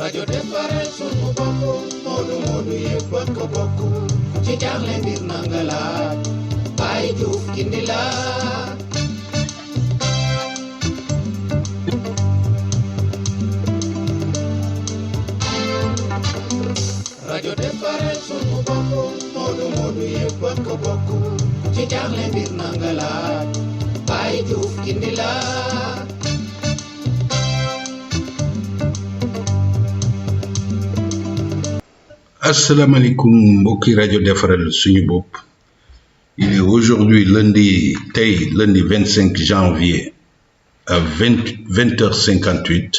rajo defaral sunu bopp moodu moodu yëpp a ko bokk ci jaaxle mbir na nga laaj Baye Diouf gindi la rajo defaral sunu bopp moodu moodu yëpp a ko bokk ci jaaxle mbir na nga laaj Baye Diouf gindi la asalaamaaleykum mbokki rajo defaral suñu bopp il est aujourd'hui lundi 25 janvier à 20h58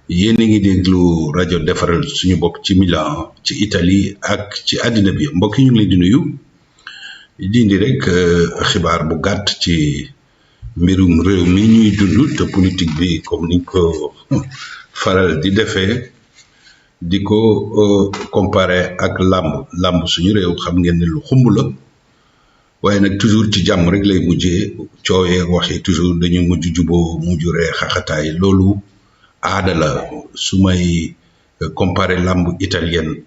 yéen a ngi déglu rajo defaral suñu bopp ci Milan ci Italie ak ci àddina bi mbokk yi ñu ngi leen di nuyu di indi rek xibaar bu gàtt ci mbirum réew mi ñuy dund te politique bi comme niñ ko faral di defee di ko comparé ak làmb suñu réew xam ngeen ne lu xumb la waaye nag toujours ci jàmm rek lay mujjee coowee waxee toujours dañu mujj juboo mujj ree xaxataay loolu aada la su may comparé làmb italienne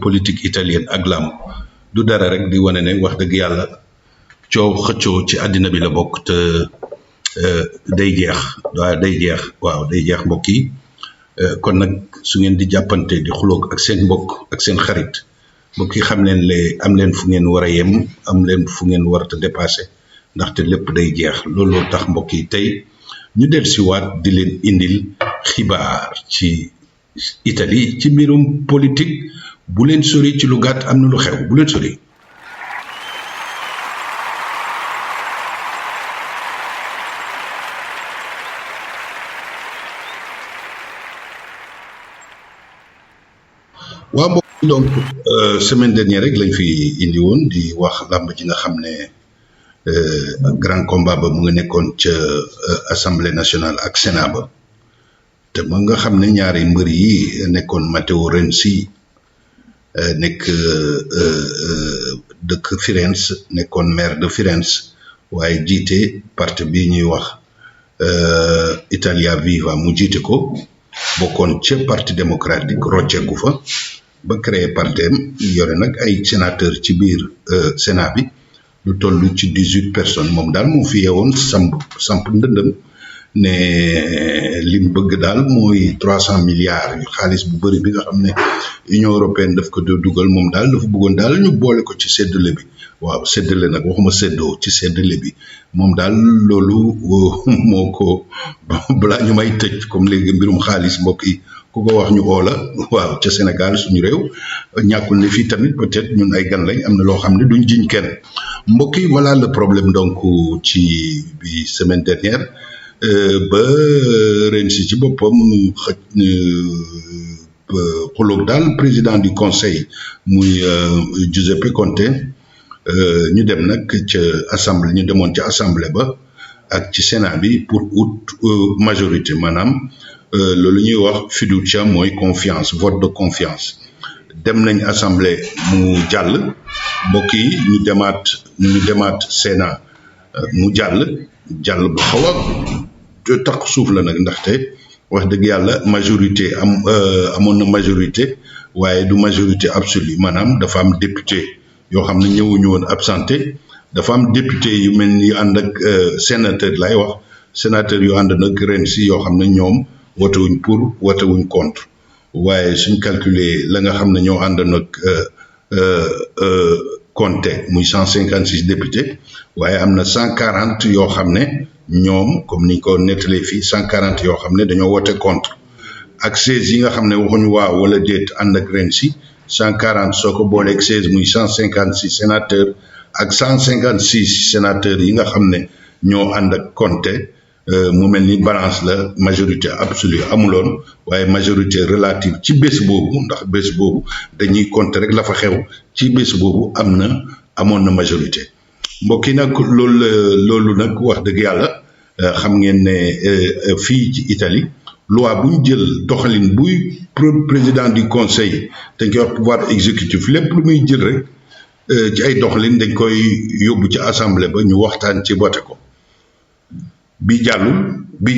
politique italienne ak làmb du dara rek di wane ne wax dëgg yàlla coow xëccoo ci àddina bi la bokk te day jeex waaw day jeex mbokk yi kon nag su ngeen di jàppante di xuloog ak seen mbokk ak seen xarit mbokk yi xam leen am leen fu ngeen war a yem am leen fu ngeen war a dépassé ndaxte lépp day jeex looloo tax mbokk yi tey ñu dellusiwaat di leen indil xibaar ci Italie ci mbirum politique bu leen sori ci lu gàtt am na lu xew bu leen sori. waaw mbokk donc semaine dernière rek lañ fi indi woon di wax làmb ji nga xam ne grand combat ba mu nga nekkoon ca assemblée nationale ak sénat ba te mu nga xam ne ñaari mbër yi nekkoon Matteo Renzi nekk dëkk Firenze nekkoon maire de Firenze waaye jiite parti bi ñuy wax Italia Viva mu jiite ko bokkoon ca parti démocratique rocceeku fa ba créé partem yore nag ay sénateur ci biir sénat bi lu toll ci 18 personnes moom daal moo fi yeewoon samp ndëndëm ne lim bëgg daal mooy 300 milliards yu xaalis bu bëri bi nga xam ne Union européenne daf ko dugal moom daal dafa bëggoon daal ñu boole ko ci séddale bi waaw séddale nag waxuma séddoo ci séddale bi moom daal loolu moo ko balaa ñu may tëj comme léegi mbirum xaalis mbokk yi ku ko wax ñu oola waaw ca Sénégal suñu réew ñàkkul ne fii tamit peut-être ñun ay gan lañ am na loo xam ne duñ jiñ kenn mbokk yi voilà le problème donc ci bi semaine dernière ba ren si ci boppam xuloog daal président du conseil muy Giuseppe Conte ñu dem nag ca assemblée ñu demoon ca assemblée ba ak ci sénat bi pour ut majorité maanaam loolu ñuy wax fiducia mooy confiance vote de confiance dem nañ assemblée mu jàll mbokk yi ñu demaat sénat mu jàll bu xaw a takk suuf la nag ndaxte wax dëgg yàlla majorité amoon na majorité waaye du majorité absolue maanaam dafa am député yoo xam ne ñëwuñu woon absenté dafa am député yu mel ni ànd ak sénateur lay wax sénateur yu ànd nag ren si yoo xam ne ñoom wotewuñ pour wotewuñ contre waaye suñ calculer la nga xam ne ñoo ànd nag Conte muy 156 députés waaye am na 140 yoo xam ne ñoom comme niñ ko nettalee fii 140 yoo xam ne dañoo wote contre ak 16 yi nga xam ne waxuñu waaw wala déet ànd ak ren si 140 soo ko booleeg 16 muy 156 sénateurs ak 156 sénateurs yi nga xam ne ñoo ànd ak Conte mu mel ni balance la majorité absolue amuloon waaye majorité relative ci bés boobu ndax bés boobu dañuy compter rek la fa xew ci bés boobu amoon na majorité mbokk yi nag loolu nag wax dëgg yàlla xam ngeen ne fii ci Italie loi bu ñu jël doxalin buy président du conseil dañ koy wax pouvoir exécutif lépp lu muy jël rek ci ay doxalin dañ koy yóbbu ci assemblée ba ñu waxtaan ci voté ko bi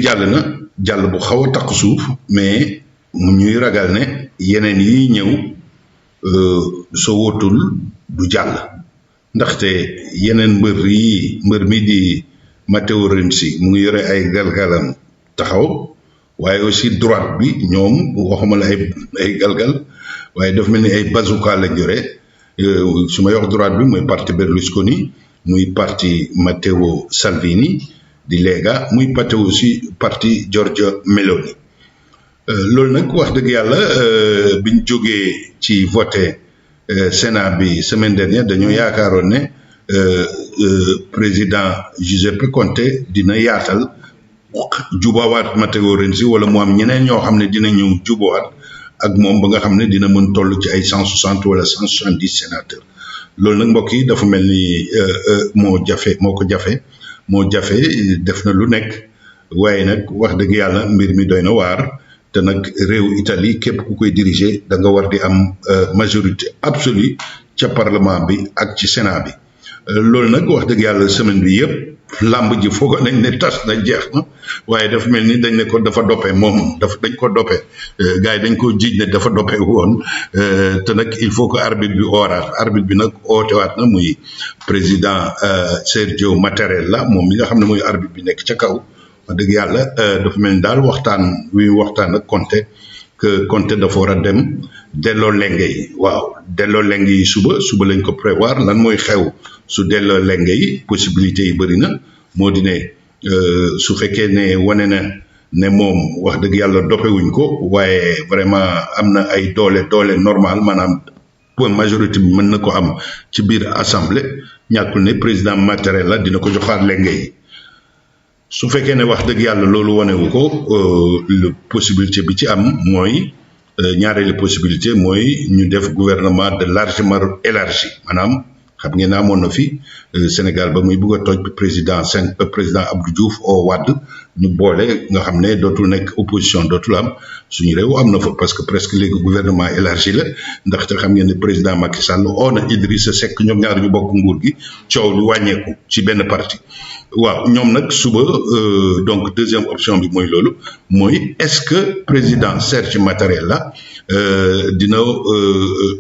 jàll na jàll bu xaw a takk suuf mais mu ñuy ragal ne yeneen yi ñëw soo wotul du jàll ndaxte yeneen mbër mi di Matteo Renzi mu ngi yore ay galgalam taxaw waaye aussi droite bi ñoom waxuma la ay galgal waaye daf mel ni ay bazooka lañ yore su ma wax droite bi mooy parti Berlusconi muy parti Matteo Salvini di Lega muy parti Giorgia Meloni loolu nag wax dëgg yàlla biñ jógee ci voté Sénat bi semaine dernière dañoo yaakaaroon ne président Giuseppe Conte dina yaatal jubawaat Matteo Renzi wala mu am ñeneen ñoo xam ne dina ñëw jubawaat ak moom ba nga xam ne dina mën toll ci ay 160 wala 170 sénateurs loolu nag mbokk yi dafa mel ni moo jafe def na lu nekk waaye nag wax dëgg yàlla mbir mi doy na waar te nag réew Italie képp ku koy diriger da nga war di am majorité absolue ca parlement bi ak ci sénat bi loolu nag wax dëgg yàlla semaine bi yëpp làmb ji foog nañ ne tas na jeex na waaye dafa mel ni dañ ne ko dafa doppe moom dañ ko doppe gars yi dañ ko jiij ne dafa doppe woon te nag il faut que arbitre bi ooraat arbitre bi nag ootewaat na muy président Sergio Mattarella moom mi nga xam ne mooy arbitre bi nekk ca kaw wax dëgg yàlla dafa mel ni daal waxtaan ak Conte dafa war a dem delloo lenge yi waaw delloo lenge yi suba lañ ko prévoir lan mooy xew su delloo lenge yi possibilité yi bëri na moo di ne su fekkee ne wane na ne moom wax dëgg yàlla doppewuñ ko waaye vraiment am na ay doole normal maanaam point majorité bi mën na ko am ci biir assemblée ñàkkul ne président Mattarella dina ko joxaat lenge yi su fekkee ne wax dëgg yàlla loolu wanewu ko possibilité bi ci am mooy ñaareelu possibilité mooy ñu def gouvernement de largement élargi maanaam xam ngeen amoon na fi Sénégal ba muy bugg a toj président Abdou Diouf o Wade ñu boole nga xam ne dootul nekk opposition dootul am suñu réew am na fa parce que presque léegi gouvernement élargi la ndaxte xam ngeen ne président Macky Sall oo na Idrissa Seck ñoom ñaar ñu bokk nguur gi coow lu wàññeeku ci benn parti waaw ñoom nag suba donc deuxième option bi mooy loolu mooy est-ce que président Sergio Mattarella dina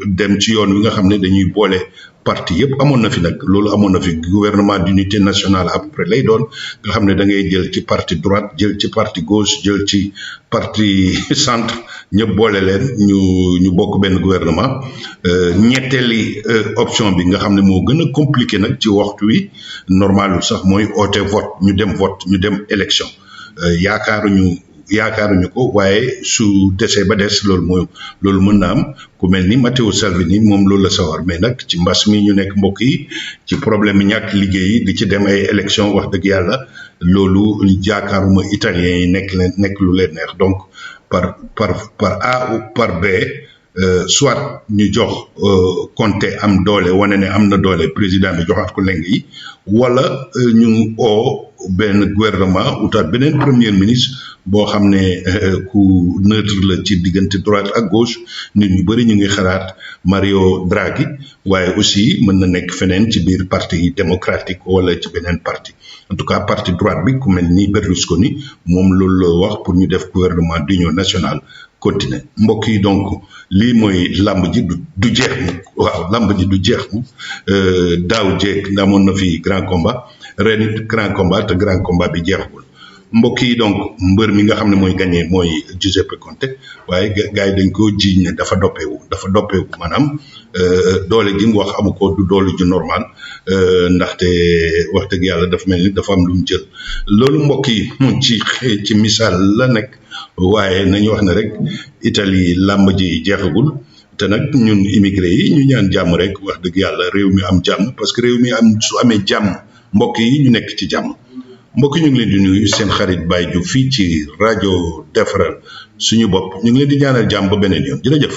dem ci yoon wi nga xam ne dañuy boole parti yëpp amoon na fi nag loolu amoon na fi gouvernement d'unité nationale à peu près lay doon nga xam ne da ngay jël ci parti droite jël ci parti gauche jël ci parti centre ñëpp boole leen ñu bokk benn gouvernement ñetteeli option bi nga xam ne moo gën a compliqué nag ci waxtu wi normalul sax mooy oote vote ñu dem élection yaakaaruñu ko waaye su desee ba des loolu mën na am ku mel ni Matteo Salvini moom loolu la sawar mais nag ci mbas mi ñu nekk mbokk yi ci problème yi ñàkk liggéey yi di ci dem ay élection wax dëgg yàlla loolu yaakaaruma italiens yi nekk lu leen neex donc par A ou par B soit ñu jox Conte am doole wane ne am na doole président bi joxaat ko leng yi wala ñu benn gouvernement utaat beneen premier ministre boo xam ne ku neutre la ci diggante droite ak gauche nit ñu bëri ñu ngi xalaat Mario Draghi waaye aussi mën na nekk feneen ci biir parti démocratique wala ci beneen parti en tout cas parti droite bi ku mel ni Berlusconi moom loolu la wax pour ñu def gouvernement d'union nationale continue mbokk yi donc lii mooy làmb ji du jeex mu waaw làmb ji du jeex mu daaw jeeg amoon na fi grand combat ren it grand combat te grand combat bi jeexagul mbokk yi donc mbër mi nga xam ne mooy gagné mooy Giuseppe Conte waaye gars yi dañ ko jiiñ ne dafa doppeewu maanaam doole gi mu wax amu ko du doole ju normal ndaxte wax dëgg yàlla dafa mel ni dafa am lu mu jël loolu mbokk yi mu ci misaal la nekk waaye nañu wax ne rek Italie làmb ji jeexagul te nag ñun immigré yi ñu ñaan jàmm rek wax dëgg yàlla réew mi am jàmm parce que réew mi su amee jàmm mbokk yi ñu nekk ci jàmm mbokk ñu ngi leen di nuyu seen xarit Baye Diouf fii ci rajo defaral suñu bopp ñu ngi leen di ñaanal jàmm ba beneen yoon jërëjëf.